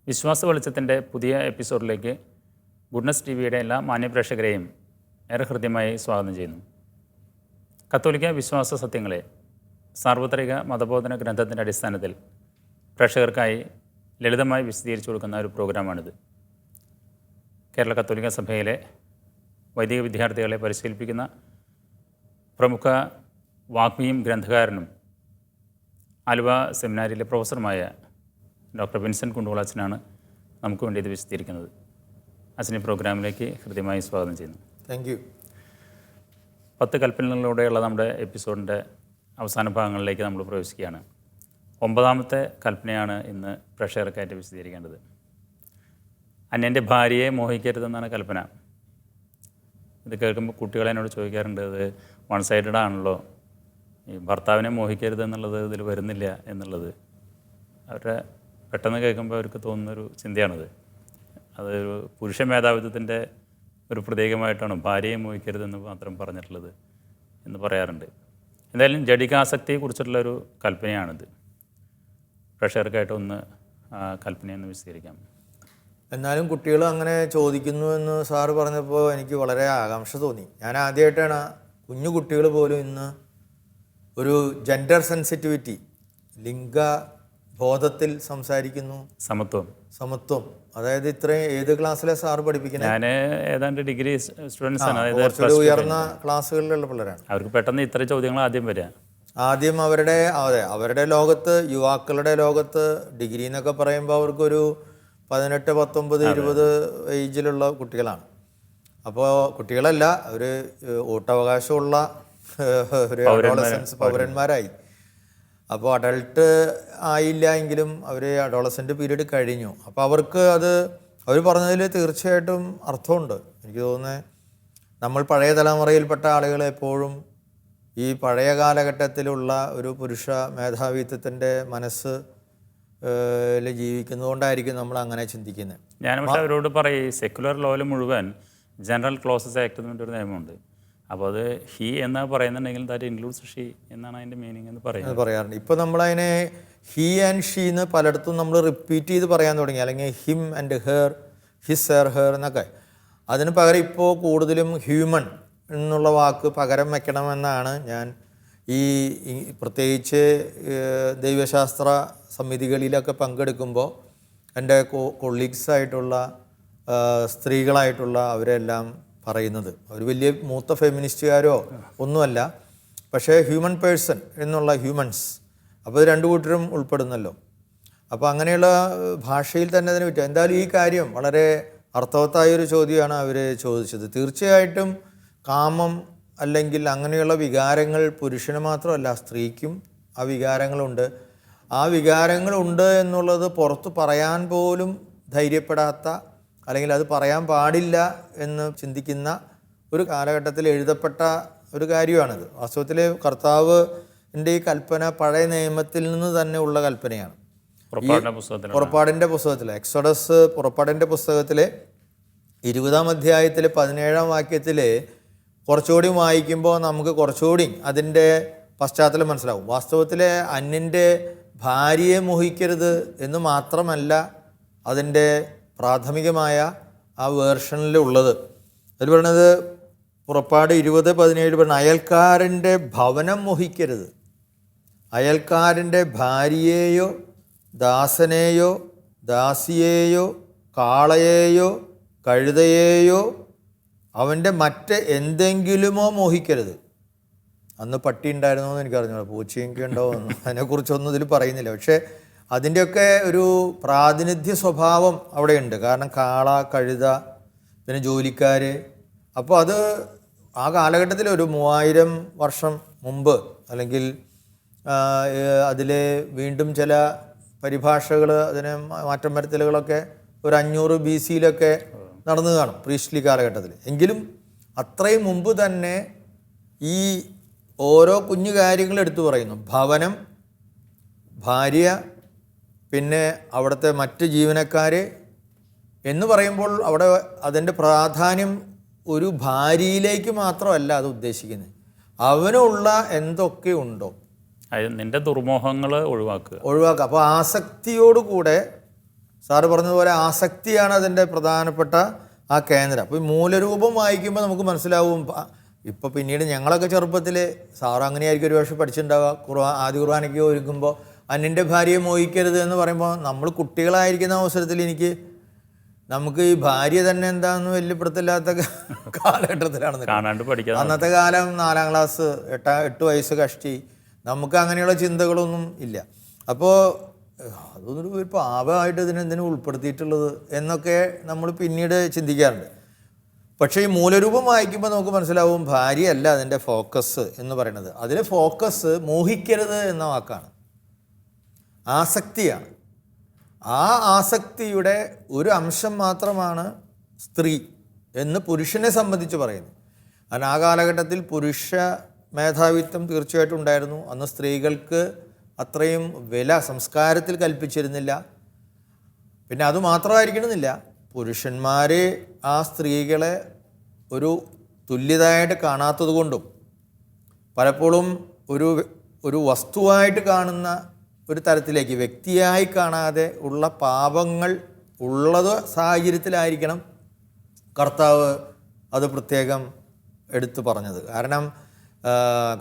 വിശ്വാസ വെളിച്ചത്തിൻ്റെ പുതിയ എപ്പിസോഡിലേക്ക് ഗുഡ്നസ് ടി വിയുടെ എല്ലാ മാന്യപ്രേക്ഷകരെയും ഏറെ ഹൃദ്യമായി സ്വാഗതം ചെയ്യുന്നു. കത്തോലിക്ക വിശ്വാസ സത്യങ്ങളെ സാർവത്രിക മതബോധന ഗ്രന്ഥത്തിൻ്റെ അടിസ്ഥാനത്തിൽ പ്രേക്ഷകർക്കായി ലളിതമായി വിശദീകരിച്ചു കൊടുക്കുന്ന ഒരു പ്രോഗ്രാമാണിത്. കേരള കത്തോലിക്ക സഭയിലെ വൈദിക വിദ്യാർത്ഥികളെ പരിശീലിപ്പിക്കുന്ന പ്രമുഖ വാഗ്മിയും ഗ്രന്ഥകാരനും ആലുവ സെമിനാരിയിലെ പ്രൊഫസറുമായ ഡോക്ടർ വിൻസെൻ്റ് കുണ്ടുകുളച്ചനാണ് നമുക്ക് വേണ്ടി ഇത് വിശദീകരിക്കുന്നത്. അച്ഛനെ പ്രോഗ്രാമിലേക്ക് ഹൃദ്യമായി സ്വാഗതം ചെയ്യുന്നു. Thank you. 10 കൽപ്പനകളിലൂടെയുള്ള നമ്മുടെ എപ്പിസോഡിൻ്റെ അവസാന ഭാഗങ്ങളിലേക്ക് നമ്മൾ പ്രവേശിക്കുകയാണ്. 9ാമത്തെ കൽപ്പനയാണ് ഇന്ന് പ്രേക്ഷകർക്കായിട്ട് വിശദീകരിക്കേണ്ടത്. അന്യൻ്റെ ഭാര്യയെ മോഹിക്കരുതെന്നാണ് കൽപ്പന. ഇത് കേൾക്കുമ്പോൾ കുട്ടികളെ എന്നോട് ചോദിക്കാറുണ്ട്, ഇത് വൺ സൈഡഡ് ആണല്ലോ, ഈ ഭർത്താവിനെ മോഹിക്കരുത് എന്നുള്ളത് ഇതിൽ വരുന്നില്ല എന്നുള്ളത്. അവരുടെ പെട്ടെന്ന് കേൾക്കുമ്പോൾ അവർക്ക് തോന്നുന്നൊരു ചിന്തയാണത്. അതൊരു പുരുഷ മേധാവിത്വത്തിൻ്റെ ഒരു പ്രതീകമായിട്ടാണ് ഭാര്യയെ മോഹിക്കരുതെന്ന് മാത്രം പറഞ്ഞിട്ടുള്ളത് എന്ന് പറയാറുണ്ട്. എന്തായാലും ജഡികാസക്തിയെക്കുറിച്ചിട്ടുള്ളൊരു കൽപ്പനയാണിത്. പ്രേക്ഷകർക്കായിട്ട് ഒന്ന് കൽപ്പനയൊന്ന് വിശദീകരിക്കാം. എന്നാലും കുട്ടികൾ അങ്ങനെ ചോദിക്കുന്നു എന്ന് സാറ് പറഞ്ഞപ്പോൾ എനിക്ക് വളരെ ആകാംക്ഷ തോന്നി. ഞാൻ ആദ്യമായിട്ടാണ് കുഞ്ഞു കുട്ടികൾ പോലും ഇന്ന് ഒരു ജെൻഡർ സെൻസിറ്റിവിറ്റി, ലിംഗ ബോധത്തിൽ സംസാരിക്കുന്നു. സമത്വം അതായത് ഇത്രയും ഏത് ക്ലാസ്സിലെ സാറ് പഠിപ്പിക്കുന്നത്? ഞാൻ ഏതാണ്ട് ഡിഗ്രി സ്റ്റുഡൻസ് ആണ്. കുറച്ചുകൂടി ഉയർന്ന ക്ലാസ്സുകളിലുള്ള പിള്ളേരാണ്. അവർക്ക് പെട്ടെന്ന് ഇത്ര ചോദ്യങ്ങൾ ആദ്യം അവരുടെ ലോകത്ത്, യുവാക്കളുടെ ലോകത്ത് ഡിഗ്രി എന്നൊക്കെ പറയുമ്പോൾ അവർക്കൊരു 18, 19, 20 ഏജിലുള്ള കുട്ടികളാണ്. അപ്പോൾ കുട്ടികളല്ല, അവർ വോട്ടവകാശമുള്ള ഒരു അഡോളസൻസ് പൗരന്മാരായി. അപ്പോൾ അഡൾട്ട് ആയില്ല എങ്കിലും അവർ അഡോളസൻ്റ് പീരീഡ് കഴിഞ്ഞു. അപ്പോൾ അവർക്ക് അവർ പറഞ്ഞതിൽ തീർച്ചയായിട്ടും അർത്ഥമുണ്ട്. എനിക്ക് തോന്നുന്നത് നമ്മൾ പഴയ തലമുറയിൽപ്പെട്ട ആളുകൾ എപ്പോഴും ഈ പഴയ കാലഘട്ടത്തിലുള്ള ഒരു പുരുഷ മേധാവിത്വത്തിൻ്റെ മനസ്സ് ജീവിക്കുന്നതുകൊണ്ടായിരിക്കും നമ്മൾ അങ്ങനെ ചിന്തിക്കുന്നത്. ഞാൻ പക്ഷേ അവരോട് പറയും, സെക്യുലർ ലോയിൽ മുഴുവൻ ജനറൽ ക്ലോസസ് ആക്ട് എന്ന് പറഞ്ഞൊരു നിയമമുണ്ട്. അപ്പോൾ അത് ഹി എന്ന് പറയുന്നുണ്ടെങ്കിൽ ദാറ്റ് ഇൻക്ലൂഡ്സ് ഷീ എന്നാണ് അതിൻ്റെ മീനിങ് എന്ന് പറയാറുണ്ട്. ഇപ്പോൾ നമ്മളതിനെ ഹി ആൻഡ് ഷീ എന്ന് പലയിടത്തും നമ്മൾ റിപ്പീറ്റ് ചെയ്ത് പറയാൻ തുടങ്ങി, അല്ലെങ്കിൽ him and her, his her എന്നൊക്കെ. അതിന് പകരം ഇപ്പോൾ കൂടുതലും ഹ്യൂമൻ എന്നുള്ള വാക്ക് പകരം വയ്ക്കണമെന്നാണ് ഞാൻ ഈ പ്രത്യേകിച്ച് ദൈവശാസ്ത്ര സമിതികളിലൊക്കെ പങ്കെടുക്കുമ്പോൾ എൻ്റെ കൊളീഗ്സായിട്ടുള്ള സ്ത്രീകളായിട്ടുള്ള അവരെല്ലാം പറയുന്നത്. അവർ വലിയ മൂത്ത ഫെമിനിസ്റ്റുകാരോ ഒന്നുമല്ല, പക്ഷേ ഹ്യൂമൻ പേഴ്സൺ എന്നുള്ള ഹ്യൂമൻസ്, അപ്പോൾ രണ്ടു കൂട്ടരും ഉൾപ്പെടുന്നല്ലോ. അപ്പോൾ അങ്ങനെയുള്ള ഭാഷയിൽ തന്നെ അതിന് പറ്റും. എന്തായാലും ഈ കാര്യം വളരെ അർത്ഥവത്തായൊരു ചോദ്യമാണ് അവർ ചോദിച്ചത്. തീർച്ചയായിട്ടും കാമം അല്ലെങ്കിൽ അങ്ങനെയുള്ള വികാരങ്ങൾ പുരുഷന് മാത്രമല്ല, സ്ത്രീക്കും ആ വികാരങ്ങളുണ്ട്. ആ വികാരങ്ങളുണ്ട് എന്നുള്ളത് പുറത്ത് പറയാൻ പോലും ധൈര്യപ്പെടാത്ത, അല്ലെങ്കിൽ അത് പറയാൻ പാടില്ല എന്ന് ചിന്തിക്കുന്ന ഒരു കാലഘട്ടത്തിൽ എഴുതപ്പെട്ട ഒരു കാര്യമാണിത്. വാസ്തവത്തിൽ കർത്താവിൻ്റെ ഈ കൽപ്പന പഴയ നിയമത്തിൽ നിന്ന് തന്നെ ഉള്ള കൽപ്പനയാണ്. പുറപ്പാടിൻ്റെ പുസ്തകത്തിൽ, പുറപ്പാടിൻ്റെ പുസ്തകത്തിലെ 20-ാം അധ്യായത്തിലെ 17-ാം വാക്യത്തിൽ കുറച്ചുകൂടി വായിക്കുമ്പോൾ നമുക്ക് കുറച്ചുകൂടി അതിൻ്റെ പശ്ചാത്തലം മനസ്സിലാവും. വാസ്തവത്തിൽ അന്യൻ്റെ ഭാര്യയെ മോഹിക്കരുത് എന്ന് മാത്രമല്ല അതിൻ്റെ പ്രാഥമികമായ ആ വേർഷനിലുള്ളത്. അതിൽ പറയുന്നത് പുറപ്പാട് 20:17 പറഞ്ഞ അയൽക്കാരൻ്റെ ഭവനം മോഹിക്കരുത്. അയൽക്കാരൻ്റെ ഭാര്യയെയോ ദാസനെയോ ദാസിയെയോ കാളയെയോ കഴുതയെയോ അവൻ്റെ മറ്റ് എന്തെങ്കിലുമോ മോഹിക്കരുത്. അന്ന് പട്ടി ഉണ്ടായിരുന്നോ എന്ന് എനിക്കറിഞ്ഞു, പൂച്ചയൊക്കെ ഉണ്ടോ എന്ന് അതിനെക്കുറിച്ചൊന്നും ഇതിൽ പറയുന്നില്ല. പക്ഷേ അതിൻ്റെയൊക്കെ ഒരു പ്രാതിനിധ്യ സ്വഭാവം അവിടെയുണ്ട്. കാരണം കാള, കഴുത, പിന്നെ ജോലിക്കാർ. അപ്പോൾ അത് ആ കാലഘട്ടത്തിൽ ഒരു 3000 വർഷം മുമ്പ്, അല്ലെങ്കിൽ അതിലെ വീണ്ടും ചില പരിഭാഷകൾ, അതിന് മാറ്റം വരുത്തലുകളൊക്കെ ഒരു 500 BC-യിലൊക്കെ നടന്നു കാണും, പ്രീസ്റ്റ്ലി കാലഘട്ടത്തിൽ. എങ്കിലും അത്രയും മുമ്പ് തന്നെ ഈ ഓരോ കുഞ്ഞു കാര്യങ്ങൾ എടുത്തു പറയുന്നു. ഭവനം, ഭാര്യ, പിന്നെ അവിടുത്തെ മറ്റ് ജീവനക്കാർ എന്ന് പറയുമ്പോൾ അവിടെ അതിൻ്റെ പ്രാധാന്യം ഒരു ഭാര്യയിലേക്ക് മാത്രമല്ല അത് ഉദ്ദേശിക്കുന്നത്, അവനുള്ള എന്തൊക്കെ ഉണ്ടോ നിൻ്റെ ദുർമോഹങ്ങൾ ഒഴിവാക്കുക. അപ്പോൾ ആസക്തിയോടുകൂടെ സാറ് പറഞ്ഞതുപോലെ ആസക്തിയാണ് അതിൻ്റെ പ്രധാനപ്പെട്ട ആ കേന്ദ്രം. അപ്പോൾ ഈ മൂലരൂപം വായിക്കുമ്പോൾ നമുക്ക് മനസ്സിലാവും. ഇപ്പോൾ പിന്നീട് ഞങ്ങളൊക്കെ ചെറുപ്പത്തിൽ സാറ് അങ്ങനെയായിരിക്കും ഒരു പക്ഷേ പഠിച്ചിട്ടുണ്ടാവുക. ആദ്യ കുർബാനയ്ക്ക് ഒരുക്കുമ്പോൾ അന്യൻ്റെ ഭാര്യയെ മോഹിക്കരുത് എന്ന് പറയുമ്പോൾ നമ്മൾ കുട്ടികളായിരിക്കുന്ന അവസരത്തിൽ നമുക്ക് ഈ ഭാര്യ തന്നെ എന്താണെന്ന് വലിയ പിടുത്തമില്ലാത്ത കാലഘട്ടത്തിലാണ് കാണാണ്ട് പഠിക്കാൻ. അന്നത്തെ കാലം 4ാം ക്ലാസ് 8 വയസ്സ് കഷ്ടി, നമുക്ക് അങ്ങനെയുള്ള ചിന്തകളൊന്നും ഇല്ല. അപ്പോൾ അതൊന്നും ഒരു പാപമായിട്ട് ഇതിനെന്തിനും ഉൾപ്പെടുത്തിയിട്ടുള്ളത് എന്നൊക്കെ നമ്മൾ പിന്നീട് ചിന്തിക്കാറുണ്ട്. പക്ഷേ ഈ മൂലരൂപം വായിക്കുമ്പോൾ നമുക്ക് മനസ്സിലാവും ഭാര്യയല്ല അതിൻ്റെ ഫോക്കസ് എന്ന് പറയുന്നത്. അതിലെ ഫോക്കസ് മോഹിക്കരുത് എന്ന വാക്കാണ്, ആസക്തിയാണ്. ആ ആസക്തിയുടെ ഒരു അംശം മാത്രമാണ് സ്ത്രീ എന്ന് പുരുഷനെ സംബന്ധിച്ച് പറയുന്നത്. കാരണം ആ കാലഘട്ടത്തിൽ പുരുഷ മേധാവിത്വം തീർച്ചയായിട്ടും ഉണ്ടായിരുന്നു. അന്ന് സ്ത്രീകൾക്ക് അത്രയും വില സംസ്കാരത്തിൽ കൽപ്പിച്ചിരുന്നില്ല. പിന്നെ അതുമാത്രമായിരിക്കണമെന്നില്ല, പുരുഷന്മാർ ആ സ്ത്രീകളെ ഒരു തുല്യതയായിട്ട് കാണാത്തത് കൊണ്ടും പലപ്പോഴും ഒരു വസ്തുവായിട്ട് കാണുന്ന ഒരു തരത്തിലേക്ക്, വ്യക്തിയായി കാണാതെ ഉള്ള പാപങ്ങൾ ഉള്ളത് സാഹചര്യത്തിലായിരിക്കണം കർത്താവ് അത് പ്രത്യേകം എടുത്തു പറഞ്ഞത്. കാരണം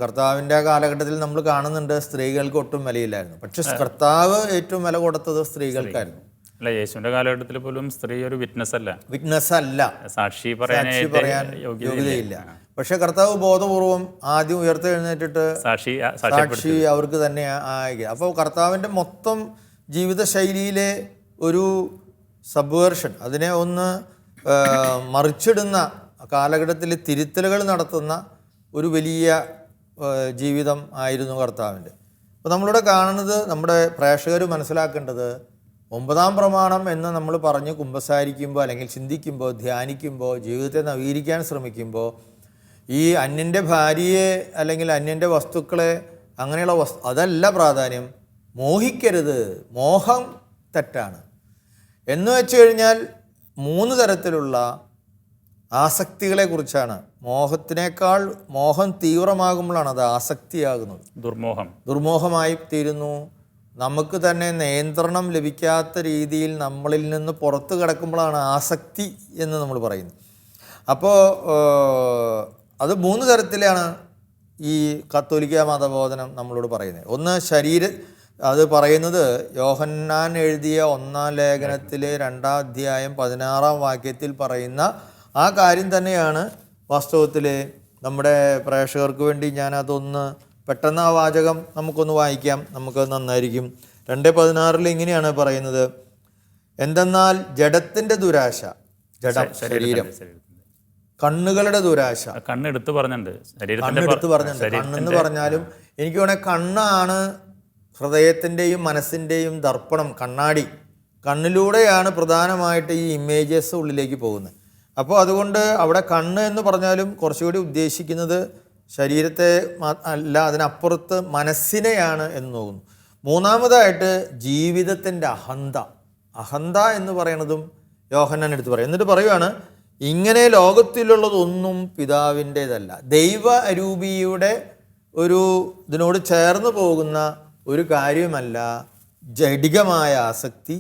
കർത്താവിൻ്റെ കാലഘട്ടത്തിൽ നമ്മൾ കാണുന്നുണ്ട് സ്ത്രീകൾക്ക് ഒട്ടും വിലയില്ലായിരുന്നു. പക്ഷെ കർത്താവ് ഏറ്റവും വില കൊടുത്തത് സ്ത്രീകൾക്കായിരുന്നു. അല്ല, യേശുവിൻ്റെ കാലഘട്ടത്തിൽ പോലും സ്ത്രീ ഒരു വിറ്റ്നസ് അല്ല, സാക്ഷി പറയാൻ യോഗ്യതയില്ല. പക്ഷെ കർത്താവ് ബോധപൂർവം ആദ്യം ഉയർത്തെഴുന്നേറ്റിട്ട് സാക്ഷി അവർക്ക് തന്നെ ആയി. അപ്പോൾ കർത്താവിൻ്റെ മൊത്തം ജീവിതശൈലിയിലെ ഒരു സബ്വേർഷൻ, അതിനെ ഒന്ന് മറിച്ചിടുന്ന കാലഘട്ടത്തിൽ തിരുത്തലുകൾ നടത്തുന്ന ഒരു വലിയ ജീവിതം ആയിരുന്നു കർത്താവിൻ്റെ. അപ്പോൾ നമ്മളിവിടെ കാണുന്നത്, നമ്മുടെ പ്രേക്ഷകർ മനസ്സിലാക്കേണ്ടത്, 9ാം പ്രമാണം എന്ന് നമ്മൾ പറഞ്ഞ് കുമ്പസാരിക്കുമ്പോൾ അല്ലെങ്കിൽ ചിന്തിക്കുമ്പോൾ ധ്യാനിക്കുമ്പോൾ ജീവിതത്തെ നവീകരിക്കാൻ ശ്രമിക്കുമ്പോൾ ഈ അന്യൻ്റെ ഭാര്യയെ അല്ലെങ്കിൽ അന്യൻ്റെ വസ്തുക്കളെ അങ്ങനെയുള്ള അതല്ല പ്രാധാന്യം. മോഹിക്കരുത്, മോഹം തെറ്റാണ് എന്ന് വെച്ച് കഴിഞ്ഞാൽ 3 തരത്തിലുള്ള ആസക്തികളെക്കുറിച്ചാണ്. മോഹത്തിനേക്കാൾ മോഹം തീവ്രമാകുമ്പോഴാണ് അത് ആസക്തിയാകുന്നത്. ദുർമോഹമായി തീരുന്നു. നമുക്ക് തന്നെ നിയന്ത്രണം ലഭിക്കാത്ത രീതിയിൽ നമ്മളിൽ നിന്ന് പുറത്ത് കിടക്കുമ്പോഴാണ് ആസക്തി എന്ന് നമ്മൾ പറയുന്നത്. അപ്പോൾ അത് 3 തരത്തിലാണ് ഈ കത്തോലിക്ക മതബോധനം നമ്മളോട് പറയുന്നത്. ഒന്ന് അത് പറയുന്നത് യോഹന്നാൻ എഴുതിയ 1-ാം ലേഖനത്തിലെ 2-ാം അധ്യായം 16-ാം വാക്യത്തിൽ പറയുന്ന ആ കാര്യം തന്നെയാണ്. വാസ്തവത്തിൽ നമ്മുടെ പ്രേക്ഷകർക്ക് വേണ്ടി ഞാനതൊന്ന് പെട്ടെന്ന് ആ വാചകം നമുക്കൊന്ന് വായിക്കാം, നമുക്ക് നന്നായിരിക്കും. 2:16 ഇങ്ങനെയാണ് പറയുന്നത്: എന്തെന്നാൽ ജഡത്തിൻ്റെ ദുരാശ, ജഡം ശരീരം, കണ്ണുകളുടെ ദുരാശ. കണ്ണെടുത്ത് പറഞ്ഞിട്ടുണ്ട്. കണ്ണെന്ന് പറഞ്ഞാലും എനിക്ക് വേണേൽ കണ്ണാണ് ഹൃദയത്തിൻ്റെയും മനസ്സിൻ്റെയും ദർപ്പണം, കണ്ണാടി. കണ്ണിലൂടെയാണ് പ്രധാനമായിട്ട് ഈ ഇമേജസ് ഉള്ളിലേക്ക് പോകുന്നത്. അപ്പോൾ അതുകൊണ്ട് അവിടെ കണ്ണ് എന്ന് പറഞ്ഞാലും കുറച്ചുകൂടി ഉദ്ദേശിക്കുന്നത് ശരീരത്തെ അല്ല, അതിനപ്പുറത്ത് മനസ്സിനെയാണ് എന്ന് തോന്നുന്നു. 3-മതായിട്ട് ജീവിതത്തിൻ്റെ അഹന്ത എന്ന് പറയുന്നതും യോഹന്നാൻ എടുത്ത് പറയും. എന്നിട്ട് പറയുവാണ്, ഇങ്ങനെ ലോകത്തിലുള്ളതൊന്നും പിതാവിൻ്റേതല്ല. ദൈവ അരൂപിയുടെ ഇതിനോട് ചേർന്ന് പോകുന്ന ഒരു കാര്യമല്ല ജഡികമായ ആസക്തി.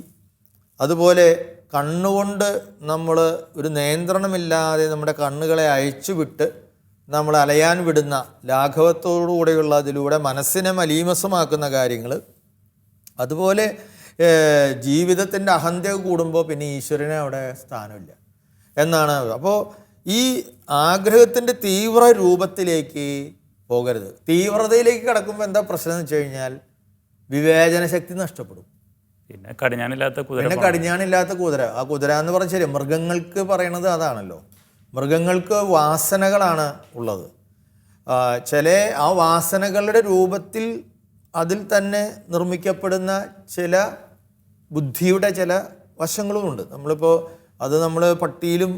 അതുപോലെ കണ്ണുകൊണ്ട് നമ്മൾ ഒരു നിയന്ത്രണമില്ലാതെ നമ്മുടെ കണ്ണുകളെ അയച്ചു വിട്ട് നമ്മൾ അലയാൻ വിടുന്ന ലാഘവത്തോടുകൂടെയുള്ള അതിലൂടെ മനസ്സിനെ മലീമസമാക്കുന്ന കാര്യങ്ങൾ. അതുപോലെ ജീവിതത്തിൻ്റെ അഹന്ത കൂടുമ്പോൾ പിന്നെ ഈശ്വരനെ അവിടെ സ്ഥാനമില്ല എന്നാണ്. അപ്പോൾ ഈ ആഗ്രഹത്തിൻ്റെ തീവ്ര രൂപത്തിലേക്ക് പോകരുത്. തീവ്രതയിലേക്ക് കടക്കുമ്പോൾ എന്താ പ്രശ്നം എന്ന് വെച്ച് കഴിഞ്ഞാൽ വിവേചന ശക്തി നഷ്ടപ്പെടും. പിന്നെ കടിഞ്ഞാണില്ലാത്ത കുതിര. ആ കുതിര എന്ന് പറഞ്ഞാൽ ശരി, മൃഗങ്ങൾക്ക് പറയണത് അതാണല്ലോ. മൃഗങ്ങൾക്ക് വാസനകളാണ് ഉള്ളത്. ആ വാസനകളുടെ രൂപത്തിൽ അതിൽ തന്നെ നിർമ്മിക്കപ്പെടുന്ന ചില ബുദ്ധിയുടെ ചില വശങ്ങളുമുണ്ട്. നമ്മൾ പട്ടിയിലും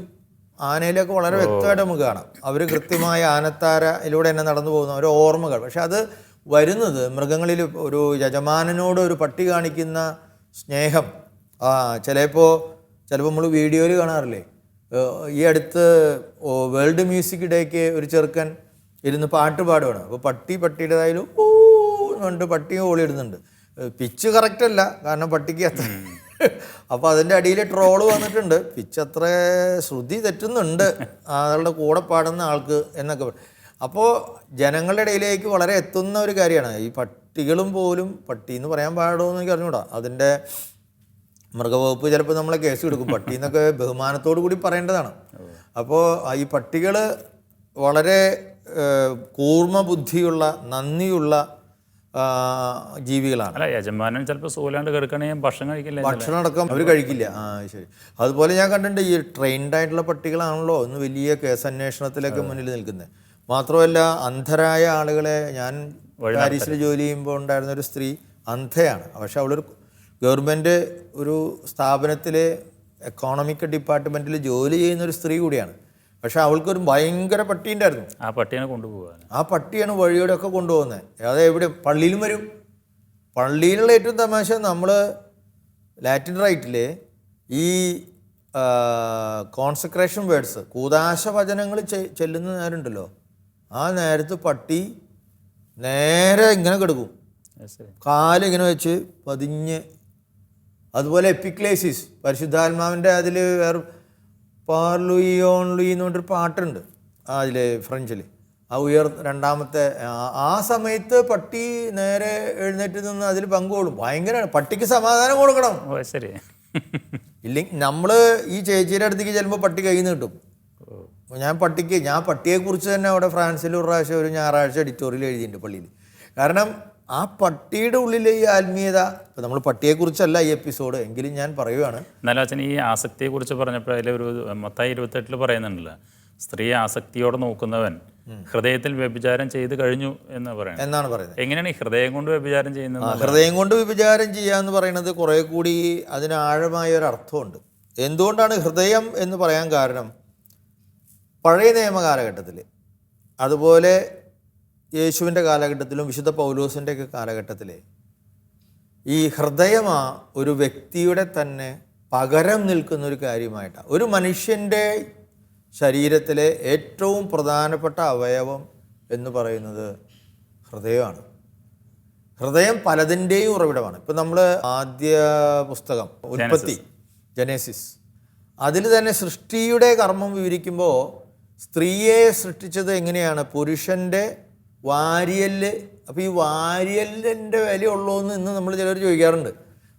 ആനയിലൊക്കെ വളരെ വ്യക്തമായിട്ട് നമുക്ക് കാണാം. അവർ കൃത്യമായ ആനത്താരയിലൂടെ തന്നെ നടന്നു പോകുന്ന ഓരോ ഓർമ്മകൾ. പക്ഷെ അത് വരുന്നത് മൃഗങ്ങളിൽ ഒരു യജമാനനോട് ഒരു പട്ടി കാണിക്കുന്ന സ്നേഹം. ചിലപ്പോൾ നമ്മൾ വീഡിയോയിൽ കാണാറില്ലേ, ഈ അടുത്ത് വേൾഡ് മ്യൂസിക് ഡേക്ക് ഒരു ചെറുക്കൻ ഇരുന്ന് പാട്ട് പാടുകയാണ്. അപ്പോൾ പട്ടിയുടേതായാലും ഊ എന്നുണ്ട്, പട്ടിയും ഓളിയിടുന്നുണ്ട്. പിച്ച് കറക്റ്റല്ല, കാരണം പട്ടിക്ക് അപ്പോൾ അതിൻ്റെ അടിയിൽ ട്രോള് വന്നിട്ടുണ്ട്, പിച്ച് അത്ര ശ്രുതി തെറ്റുന്നുണ്ട് ആളുടെ കൂടെ പാടുന്ന ആൾക്ക് എന്നൊക്കെ. അപ്പോൾ ജനങ്ങളുടെ ഇടയിലേക്ക് വളരെ എത്തുന്ന ഒരു കാര്യമാണ് ഈ പട്ടികളും പോലും. പട്ടി എന്ന് പറയാൻ പാടുമോ എന്ന് എനിക്ക് അറിഞ്ഞൂടാ. അതിൻ്റെ മൃഗവകുപ്പ് ചിലപ്പോൾ നമ്മളെ കേസ് എടുക്കും. പട്ടി എന്നൊക്കെ ബഹുമാനത്തോടു കൂടി പറയേണ്ടതാണ്. അപ്പോൾ ഈ പട്ടികൾ വളരെ കൂർമ്മ ബുദ്ധിയുള്ള നന്ദിയുള്ള ജീവികളാണ്. അല്ല, യജമാനൻ ചിലപ്പോൾ സൂലാണ്ട് കിടക്കണമെങ്കിൽ ഭക്ഷണം കഴിക്കില്ല, ഭക്ഷണം അടക്കം അവർ കഴിക്കില്ല. ശരി. അതുപോലെ ഞാൻ കണ്ടിട്ടുണ്ട് ഈ ട്രെയിൻഡ് ആയിട്ടുള്ള പട്ടികളാണല്ലോ ഇന്ന് വലിയ കേസ് അന്വേഷണത്തിലൊക്കെ മുന്നിൽ നിൽക്കുന്നത്. മാത്രമല്ല അന്ധരായ ആളുകളെ, ഞാൻ പാരീസിൽ ജോലി ചെയ്യുമ്പോൾ ഉണ്ടായിരുന്ന ഒരു സ്ത്രീ അന്ധയാണ്. പക്ഷെ അവളൊരു ഗവൺമെൻറ് ഒരു സ്ഥാപനത്തിൽ എക്കോണമിക് ഡിപ്പാർട്ട്മെൻറ്റിൽ ജോലി ചെയ്യുന്ന ഒരു സ്ത്രീ കൂടിയാണ്. പക്ഷെ അവൾക്കൊരു ഭയങ്കര പട്ടി ഉണ്ടായിരുന്നു. ആ പട്ടിയാണ് കൊണ്ടുപോകാൻ. ആ പട്ടിയാണ് വഴിയോടെ ഒക്കെ കൊണ്ടുപോകുന്നത്. അത് എവിടെ പള്ളിയിലും വരും. പള്ളിയിലുള്ള ഏറ്റവും തമാശ, നമ്മൾ ലാറ്റിൻ റൈറ്റിൽ ഈ കോൺസെക്രേഷൻ വേർഡ്സ് കൂദാശ വചനങ്ങൾ ചെല്ലുന്ന നേരമുണ്ടല്ലോ, ആ നേരത്ത് പട്ടി നേരെ ഇങ്ങനെ കിടക്കും, കാലിങ്ങനെ വെച്ച് പതിഞ്ഞ്. അതുപോലെ എപ്പിക്ലേസിസ്, പരിശുദ്ധാത്മാവിൻ്റെ അതിൽ വേറെ പാർലുയി ഓൺ ലൂയി എന്ന് പറഞ്ഞൊരു പാട്ടുണ്ട് അതിൽ ഫ്രഞ്ചിൽ. ആ രണ്ടാമത്തെ ആ സമയത്ത് പട്ടി നേരെ എഴുന്നേറ്റ് നിന്ന് അതിൽ പങ്കുകൊള്ളും. ഭയങ്കരമാണ്. പട്ടിക്ക് സമാധാനം കൊടുക്കണം. ശരി. ഇല്ലെങ്കിൽ നമ്മൾ ഈ ചേച്ചിയുടെ അടുത്തേക്ക് ചെല്ലുമ്പോൾ പട്ടി കയ്യിൽ നിന്ന് കിട്ടും. ഞാൻ പട്ടിയെക്കുറിച്ച് തന്നെ അവിടെ ഫ്രാൻസിൽ ഒരു പ്രാവശ്യം ഒരു ഞായറാഴ്ച എഡിറ്റോറിയൽ എഴുതിയിട്ടുണ്ട് പള്ളിയിൽ. കാരണം ആ പട്ടിയുടെ ഉള്ളിലെ ഈ ആത്മീയത, ഇപ്പം നമ്മൾ പട്ടിയെക്കുറിച്ചല്ല ഈ എപ്പിസോഡ്, എങ്കിലും ഞാൻ പറയുവാണ്. എന്നാലും അച്ഛൻ ഈ ആസക്തിയെക്കുറിച്ച് പറഞ്ഞപ്പോൾ അതിൽ ഒരു മത്തായി 28 പറയുന്നുണ്ടല്ലോ, സ്ത്രീ ആസക്തിയോടെ നോക്കുന്നവൻ ഹൃദയത്തിൽ വ്യഭിചാരം ചെയ്ത് കഴിഞ്ഞു എന്നാണ് പറയുന്നത്. എങ്ങനെയാണ് ഈ ഹൃദയം കൊണ്ട് വ്യഭിചാരം ചെയ്യുന്നത്? ഹൃദയം കൊണ്ട് വ്യഭിചാരം ചെയ്യുക എന്ന് പറയുന്നത് കുറേ കൂടി അതിന് ആഴമായ ഒരു അർത്ഥമുണ്ട്. എന്തുകൊണ്ടാണ് ഹൃദയം എന്ന് പറയാൻ കാരണം, പഴയ നിയമ കാലഘട്ടത്തിൽ, അതുപോലെ യേശുവിൻ്റെ കാലഘട്ടത്തിലും വിശുദ്ധ പൗലോസിൻ്റെയൊക്കെ കാലഘട്ടത്തിൽ ഈ ഹൃദയമാ ഒരു വ്യക്തിയുടെ തന്നെ പകരം നിൽക്കുന്ന ഒരു കാര്യമായിട്ടാണ്. ഒരു മനുഷ്യൻ്റെ ശരീരത്തിലെ ഏറ്റവും പ്രധാനപ്പെട്ട അവയവം എന്ന് പറയുന്നത് ഹൃദയമാണ്. ഹൃദയം പലതിൻ്റെയും ഉറവിടമാണ്. ഇപ്പം നമ്മൾ ആദ്യ പുസ്തകം ഉൽപ്പത്തി, ജനേസിസ്, അതിൽ തന്നെ സൃഷ്ടിയുടെ കർമ്മം വിവരിക്കുമ്പോൾ സ്ത്രീയെ സൃഷ്ടിച്ചത് എങ്ങനെയാണ്? പുരുഷൻ്റെ വാരിയല്. അപ്പോൾ ഈ വാരിയലിൻ്റെ വിലയുള്ളൂ എന്ന് ഇന്ന് നമ്മൾ ചിലർ ചോദിക്കാറുണ്ട്.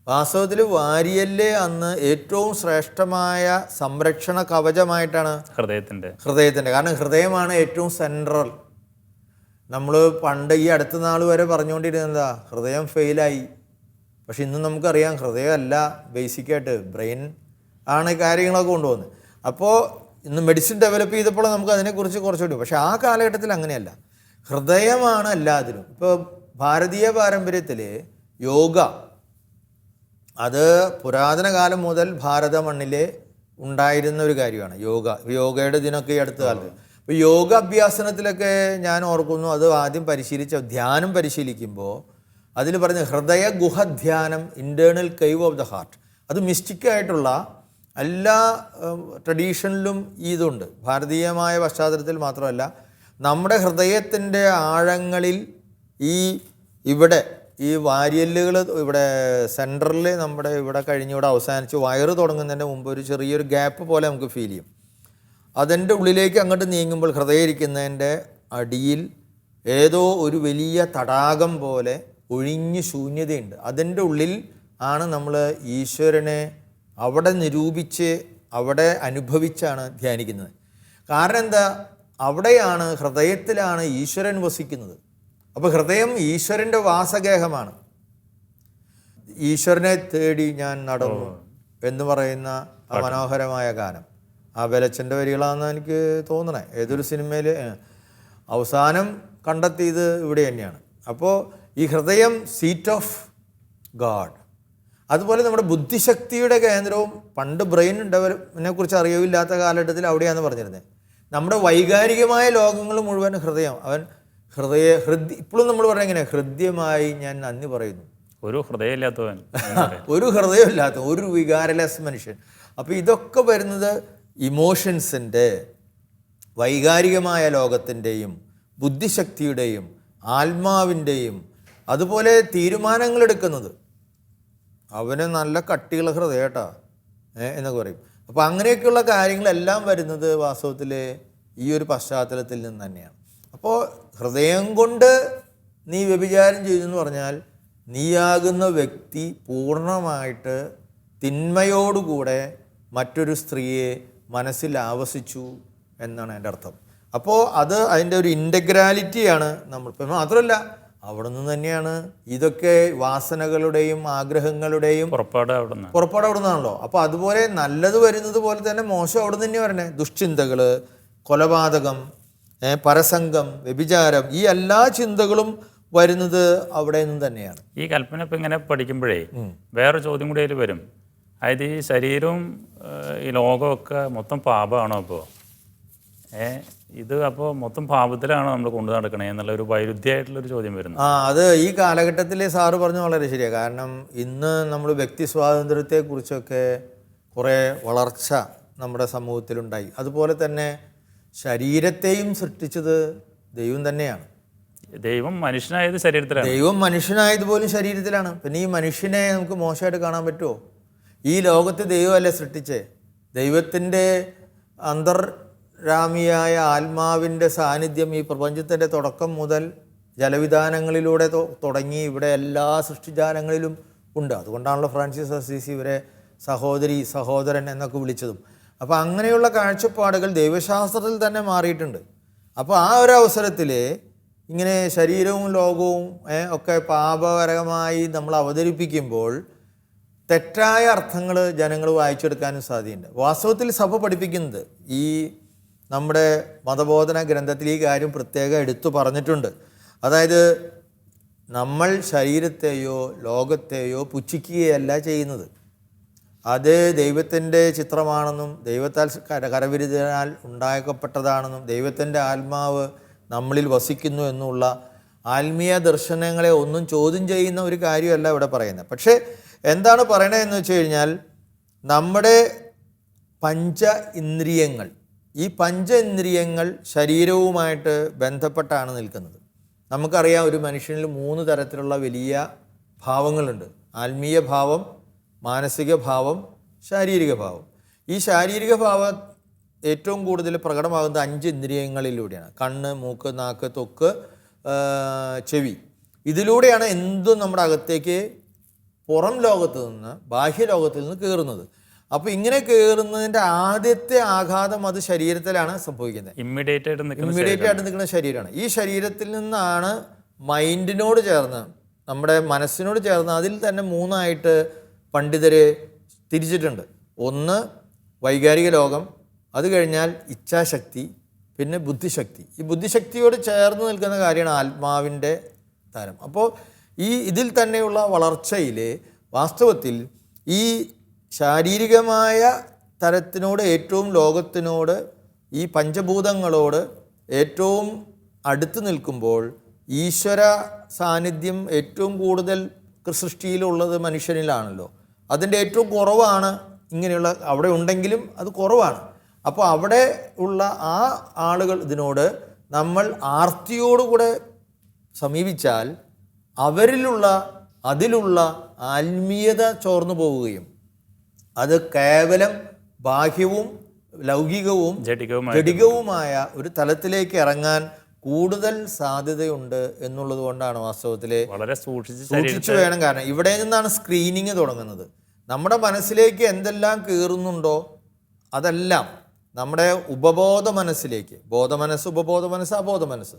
വാസ്തവത്തിൽ വാരിയല് അന്ന് ഏറ്റവും ശ്രേഷ്ഠമായ സംരക്ഷണ കവചമായിട്ടാണ് ഹൃദയത്തിൻ്റെ. കാരണം ഹൃദയമാണ് ഏറ്റവും സെൻട്രൽ. നമ്മൾ പണ്ട് ഈ അടുത്ത നാൾ വരെ പറഞ്ഞുകൊണ്ടിരുന്നതാ ഹൃദയം ഫെയിലായി. പക്ഷെ ഇന്ന് നമുക്കറിയാം ഹൃദയമല്ല, ബേസിക്കായിട്ട് ബ്രെയിൻ ആണ് കാര്യങ്ങളൊക്കെ കൊണ്ടുപോകുന്നത്. അപ്പോൾ ഇന്ന് മെഡിസിൻ ഡെവലപ്പ് ചെയ്തപ്പോൾ നമുക്ക് അതിനെക്കുറിച്ച് കുറച്ചുകൂടി, പക്ഷെ ആ കാലഘട്ടത്തിൽ അങ്ങനെയല്ല, ഹൃദയമാണ് എല്ലാത്തിനും. ഇപ്പോൾ ഭാരതീയ പാരമ്പര്യത്തിൽ യോഗ, അത് പുരാതന കാലം മുതൽ ഭാരത മണ്ണിൽ ഉണ്ടായിരുന്ന ഒരു കാര്യമാണ് യോഗയുടെ ദിനമൊക്കെ ഈ അടുത്ത കാലത്ത്. അപ്പോൾ യോഗ അഭ്യാസനത്തിലൊക്കെ ഞാൻ ഓർക്കുന്നു, അത് ആദ്യം ധ്യാനം പരിശീലിക്കുമ്പോൾ അതിൽ പറഞ്ഞ ഹൃദയ ഗുഹധ്യാനം, internal cave of the heart. അത് മിസ്റ്റിക്കായിട്ടുള്ള എല്ലാ ട്രഡീഷനിലും ഇതുണ്ട്. ഭാരതീയമായ പശ്ചാത്തലത്തിൽ മാത്രമല്ല, നമ്മുടെ ഹൃദയത്തിൻ്റെ ആഴങ്ങളിൽ ഇവിടെ ഈ വാരിയല്ലുകൾ ഇവിടെ സെൻറ്ററിൽ നമ്മുടെ ഇവിടെ ഇവിടെ അവസാനിച്ച് വയറ് തുടങ്ങുന്നതിൻ്റെ മുമ്പ് ഒരു ചെറിയൊരു ഗ്യാപ്പ് പോലെ നമുക്ക് ഫീൽ ചെയ്യും. അതിൻ്റെ ഉള്ളിലേക്ക് അങ്ങോട്ട് നീങ്ങുമ്പോൾ ഹൃദയം ഇരിക്കുന്നതിൻ്റെ അടിയിൽ ഏതോ ഒരു വലിയ തടാകം പോലെ ഒഴിഞ്ഞ് ശൂന്യതയുണ്ട്. അതിൻ്റെ ഉള്ളിൽ ആണ് നമ്മൾ ഈശ്വരനെ അവിടെ നിരൂപിച്ച് അവിടെ അനുഭവിച്ചാണ് ധ്യാനിക്കുന്നത്. കാരണം എന്താ? അവിടെയാണ്, ഹൃദയത്തിലാണ് ഈശ്വരൻ വസിക്കുന്നത്. അപ്പോൾ ഹൃദയം ഈശ്വരൻ്റെ വാസഗേഹമാണ്. ഈശ്വരനെ തേടി ഞാൻ നടന്നു എന്ന് പറയുന്ന ആ മനോഹരമായ ഗാനം ആ ബെലച്ചൻ്റെ വരികളാണെന്ന് എനിക്ക് തോന്നണേ. ഏതൊരു സിനിമയിൽ അവസാനം കണ്ടെത്തിയത് ഇവിടെ തന്നെയാണ്. അപ്പോൾ ഈ ഹൃദയം സീറ്റ് ഓഫ് ഗാഡ്. അതുപോലെ നമ്മുടെ ബുദ്ധിശക്തിയുടെ കേന്ദ്രവും, പണ്ട് ബ്രെയിൻ ഡെവലപ്മെൻറ്റിനെ കുറിച്ച് അറിവില്ലാത്ത കാലഘട്ടത്തിൽ അവിടെയാണെന്ന് പറഞ്ഞിരുന്നത്. നമ്മുടെ വൈകാരികമായ ലോകങ്ങൾ മുഴുവൻ ഹൃദയം. ഇപ്പോഴും നമ്മൾ പറഞ്ഞ എങ്ങനെ, ഹൃദ്യമായി ഞാൻ നന്ദി പറയുന്നു. ഒരു ഹൃദയമില്ലാത്തവൻ, ഒരു ഹൃദയമില്ലാത്ത ഒരു വികാരലെസ് മനുഷ്യൻ. അപ്പോൾ ഇതൊക്കെ വരുന്നത് ഇമോഷൻസിൻ്റെ, വൈകാരികമായ ലോകത്തിൻ്റെയും ബുദ്ധിശക്തിയുടെയും ആത്മാവിൻ്റെയും, അതുപോലെ തീരുമാനങ്ങൾ എടുക്കുന്നത്, അവന് നല്ല കട്ടിയുള്ള ഹൃദയം കേട്ടോ എന്നൊക്കെ പറയും. അപ്പോൾ അങ്ങനെയൊക്കെയുള്ള കാര്യങ്ങളെല്ലാം വരുന്നത് വാസ്തവത്തിൽ ഈ ഒരു പശ്ചാത്തലത്തിൽ നിന്ന് തന്നെയാണ്. അപ്പോൾ ഹൃദയം കൊണ്ട് നീ വ്യഭിചാരം ചെയ്തു എന്ന് പറഞ്ഞാൽ നീയാകുന്ന വ്യക്തി പൂർണ്ണമായിട്ട് തിന്മയോടുകൂടെ മറ്റൊരു സ്ത്രീയെ മനസ്സിൽ ആവസിച്ചു എന്നാണ് എൻ്റെ അർത്ഥം. അപ്പോൾ അത് അതിൻ്റെ ഒരു ഇൻ്റഗ്രാലിറ്റിയാണ് നമ്മൾ. ഇപ്പം മാത്രമല്ല അവിടെ നിന്ന് തന്നെയാണ് ഇതൊക്കെ വാസനകളുടെയും ആഗ്രഹങ്ങളുടെയും പുറപ്പാട് അവിടെ നിന്നാണല്ലോ. അപ്പോൾ അതുപോലെ നല്ലത് വരുന്നത് പോലെ തന്നെ മോശം അവിടെ നിന്ന് തന്നെ വരണേ. ദുഷ്ചിന്തകൾ, കൊലപാതകം, പരസംഗം, വ്യഭിചാരം, ഈ എല്ലാ ചിന്തകളും വരുന്നത് അവിടെ നിന്ന് തന്നെയാണ്. ഈ കൽപ്പന ഇപ്പം ഇങ്ങനെ പഠിക്കുമ്പോഴേ വേറെ ചോദ്യം കൂടി അതിൽ വരും. അതായത് ഈ ശരീരവും ഈ ലോകമൊക്കെ മൊത്തം പാപമാണോ? അപ്പോൾ ഇത് അപ്പോൾ മൊത്തം പാപത്തിലാണോ നമ്മൾ കൊണ്ടു നടക്കണേ എന്നുള്ള ഒരു വൈരുദ്ധ്യമായിട്ടുള്ളൊരു ചോദ്യം വരുന്നു. അത് ഈ കാലഘട്ടത്തിൽ സാറ് പറഞ്ഞു വളരെ ശരിയാണ്. കാരണം ഇന്ന് നമ്മൾ വ്യക്തി സ്വാതന്ത്ര്യത്തെക്കുറിച്ചൊക്കെ കുറേ വളർച്ച നമ്മുടെ സമൂഹത്തിലുണ്ടായി. അതുപോലെ തന്നെ ശരീരത്തെയും സൃഷ്ടിച്ചത് ദൈവം തന്നെയാണ്. ദൈവം മനുഷ്യനായത് ശരീരത്തിലാണ്. ദൈവം മനുഷ്യനായത് പോലും ശരീരത്തിലാണ്. പിന്നെ ഈ മനുഷ്യനെ നമുക്ക് മോശമായിട്ട് കാണാൻ പറ്റുമോ? ഈ ലോകത്തെ ദൈവമല്ലേ സൃഷ്ടിച്ചേ? ദൈവത്തിൻ്റെ അന്തർരാമിയായ ആത്മാവിൻ്റെ സാന്നിധ്യം ഈ പ്രപഞ്ചത്തിൻ്റെ തുടക്കം മുതൽ ജലവിധാനങ്ങളിലൂടെ തുടങ്ങി ഇവിടെ എല്ലാ സൃഷ്ടിജാലങ്ങളിലും ഉണ്ട്. അതുകൊണ്ടാണല്ലോ ഫ്രാൻസിസ് അസീസി ഇവരെ സഹോദരി, സഹോദരൻ എന്നൊക്കെ വിളിച്ചതും. അപ്പോൾ അങ്ങനെയുള്ള കാഴ്ചപ്പാടുകൾ ദൈവശാസ്ത്രത്തിൽ തന്നെ മാറിയിട്ടുണ്ട്. അപ്പോൾ ആ ഒരു അവസരത്തിൽ ഇങ്ങനെ ശരീരവും ലോകവും ഒക്കെ പാപകരമായി നമ്മൾ അവതരിപ്പിക്കുമ്പോൾ തെറ്റായ അർത്ഥങ്ങൾ ജനങ്ങൾ വായിച്ചെടുക്കാനും സാധ്യതയുണ്ട്. വാസ്തവത്തിൽ സഭ പഠിപ്പിക്കുന്നത് ഈ നമ്മുടെ മതബോധന ഗ്രന്ഥത്തിൽ ഈ കാര്യം പ്രത്യേകം എടുത്തു പറഞ്ഞിട്ടുണ്ട്. അതായത് നമ്മൾ ശരീരത്തെയോ ലോകത്തെയോ പുച്ഛിക്കുകയല്ല ചെയ്യുന്നത്. അത് ദൈവത്തിൻ്റെ ചിത്രമാണെന്നും ദൈവത്താൽ കരവിരുതിനാൽ ഉണ്ടാക്കപ്പെട്ടതാണെന്നും ദൈവത്തിൻ്റെ ആത്മാവ് നമ്മളിൽ വസിക്കുന്നു എന്നുള്ള ആത്മീയ ദർശനങ്ങളെ ഒന്നും ചോദ്യം ചെയ്യുന്ന ഒരു കാര്യമല്ല ഇവിടെ പറയുന്നത്. പക്ഷേ എന്താണ് പറയണതെന്ന് വെച്ച് കഴിഞ്ഞാൽ നമ്മുടെ പഞ്ച ഇന്ദ്രിയങ്ങൾ, ഈ പഞ്ച ഇന്ദ്രിയങ്ങൾ ശരീരവുമായിട്ട് ബന്ധപ്പെട്ടാണ് നിൽക്കുന്നത്. നമുക്കറിയാം ഒരു മനുഷ്യനിൽ 3 തരത്തിലുള്ള വലിയ ഭാവങ്ങളുണ്ട്. ആത്മീയ ഭാവം, മാനസിക ഭാവം, ശാരീരിക ഭാവം. ഈ ശാരീരിക ഭാവം ഏറ്റവും കൂടുതൽ പ്രകടമാകുന്നത് 5 ഇന്ദ്രിയങ്ങളിലൂടെയാണ്. കണ്ണ്, മൂക്ക്, നാക്ക്, ത്വക്ക്, ചെവി. ഇതിലൂടെയാണ് എന്തും നമ്മുടെ അകത്തേക്ക് പുറം ലോകത്ത് നിന്ന്, ബാഹ്യലോകത്തിൽ നിന്ന് കയറുന്നത്. അപ്പോൾ ഇങ്ങനെ കയറുന്നതിൻ്റെ ആദ്യത്തെ ആഘാതം അത് ശരീരത്തിലാണ് സംഭവിക്കുന്നത്. ഇമ്മീഡിയറ്റ് ആയിട്ട് നിൽക്കുന്ന ശരീരമാണ്. ഈ ശരീരത്തിൽ നിന്നാണ് മൈൻഡിനോട് ചേർന്ന്, നമ്മുടെ മനസ്സിനോട് ചേർന്ന് അതിൽ തന്നെ 3ആയിട്ട് പണ്ഡിതർ തിരിച്ചിട്ടുണ്ട്. ഒന്ന് വൈകാരിക ലോകം, അത് കഴിഞ്ഞാൽ ഇച്ഛാശക്തി, പിന്നെ ബുദ്ധിശക്തി. ഈ ബുദ്ധിശക്തിയോട് ചേർന്ന് നിൽക്കുന്ന കാര്യമാണ് ആത്മാവിൻ്റെ തരം. അപ്പോൾ ഇതിൽ തന്നെയുള്ള വളർച്ചയിൽ വാസ്തവത്തിൽ ഈ ശാരീരികമായ തരത്തിനോട് ഏറ്റവും ലോകത്തിനോട് ഈ പഞ്ചഭൂതങ്ങളോട് ഏറ്റവും അടുത്ത് നിൽക്കുമ്പോൾ ഈശ്വര സാന്നിധ്യം ഏറ്റവും കൂടുതൽ സൃഷ്ടിയിലുള്ളത് മനുഷ്യനിലാണല്ലോ. അതിൻ്റെ ഏറ്റവും കുറവാണ് ഇങ്ങനെയുള്ള, അവിടെ ഉണ്ടെങ്കിലും അത് കുറവാണ്. അപ്പോൾ അവിടെ ഉള്ള ആ ആളുകൾ ഇതിനോട് നമ്മൾ ആർത്തിയോടുകൂടെ സമീപിച്ചാൽ അതിലുള്ള ആത്മീയത ചോർന്നു പോവുകയും അത് കേവലം ബാഹ്യവും ലൗകികവും ജഡികവുമായ ഒരു തലത്തിലേക്ക് ഇറങ്ങാൻ കൂടുതൽ സാധ്യതയുണ്ട് എന്നുള്ളത് കൊണ്ടാണ് വാസ്തവത്തിൽ വളരെ സൂക്ഷിച്ചു വേണം. കാരണം ഇവിടെ നിന്നാണ് സ്ക്രീനിങ് തുടങ്ങുന്നത്. നമ്മുടെ മനസ്സിലേക്ക് എന്തെല്ലാം കയറുന്നുണ്ടോ അതെല്ലാം നമ്മുടെ ഉപബോധ മനസ്സിലേക്ക്, ബോധമനസ്സ്, ഉപബോധ മനസ്സ്, അബോധ മനസ്സ്,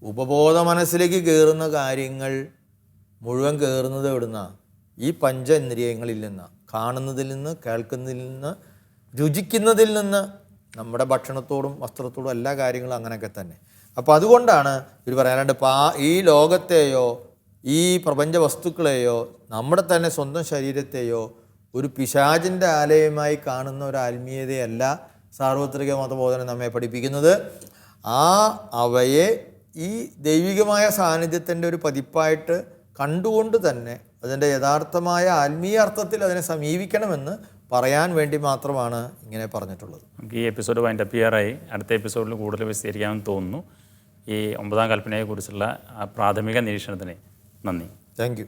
ഉപബോധ മനസ്സിലേക്ക് കയറുന്ന കാര്യങ്ങൾ മുഴുവൻ കയറുന്നത് എവിടുന്നാണ്? ഈ പഞ്ച ഇന്ദ്രിയങ്ങളിൽ നിന്ന്, കാണുന്നതിൽ നിന്ന്, കേൾക്കുന്നതിൽ നിന്ന്, രുചിക്കുന്നതിൽ നിന്ന്. നമ്മുടെ ഭക്ഷണത്തോടും വസ്ത്രത്തോടും എല്ലാ കാര്യങ്ങളും അങ്ങനെയൊക്കെ തന്നെ. അപ്പോൾ അതുകൊണ്ടാണ് ഇവർ പറയാനുണ്ട്, ഈ ലോകത്തെയോ ഈ പ്രപഞ്ച വസ്തുക്കളെയോ നമ്മുടെ തന്നെ സ്വന്തം ശരീരത്തെയോ ഒരു പിശാചിൻ്റെ ആലയമായി കാണുന്ന ഒരു ആത്മീയതയല്ല സാർവത്രിക മതബോധനം നമ്മെ പഠിപ്പിക്കുന്നത്. അവയെ ഈ ദൈവികമായ സാന്നിധ്യത്തിൻ്റെ ഒരു പതിപ്പായിട്ട് കണ്ടുകൊണ്ട് തന്നെ അതിൻ്റെ യഥാർത്ഥമായ ആത്മീയ അർത്ഥത്തിൽ അതിനെ സമീപിക്കണമെന്ന് പറയാൻ വേണ്ടി മാത്രമാണ് ഇങ്ങനെ പറഞ്ഞിട്ടുള്ളത്. നമുക്ക് ഈ എപ്പിസോഡ് വൈൻഡപ്പ് ചെയ്യാറായി. അടുത്ത എപ്പിസോഡിൽ കൂടുതൽ വിശദീകരിക്കാമെന്ന് തോന്നുന്നു. ഈ 9-ാം കൽപ്പനയെക്കുറിച്ചുള്ള ആ പ്രാഥമിക നിരീക്ഷണത്തിന് നന്ദി. Thank you.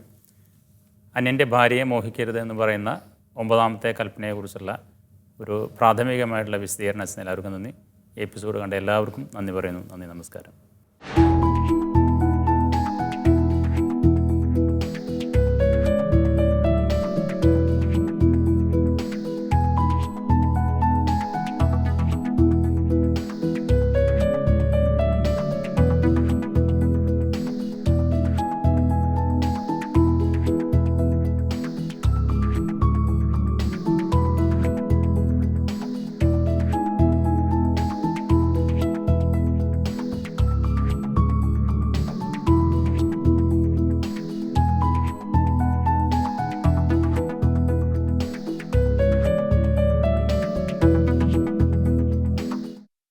അന്യൻ്റെ ഭാര്യയെ മോഹിക്കരുത് എന്ന് പറയുന്ന 9ാമത്തെ കൽപ്പനയെക്കുറിച്ചുള്ള ഒരു പ്രാഥമികമായിട്ടുള്ള വിശദീകരണം എല്ലാവർക്കും നന്ദി. ഈ എപ്പിസോഡ് കണ്ട എല്ലാവർക്കും നന്ദി പറയുന്നു. നന്ദി, നമസ്കാരം.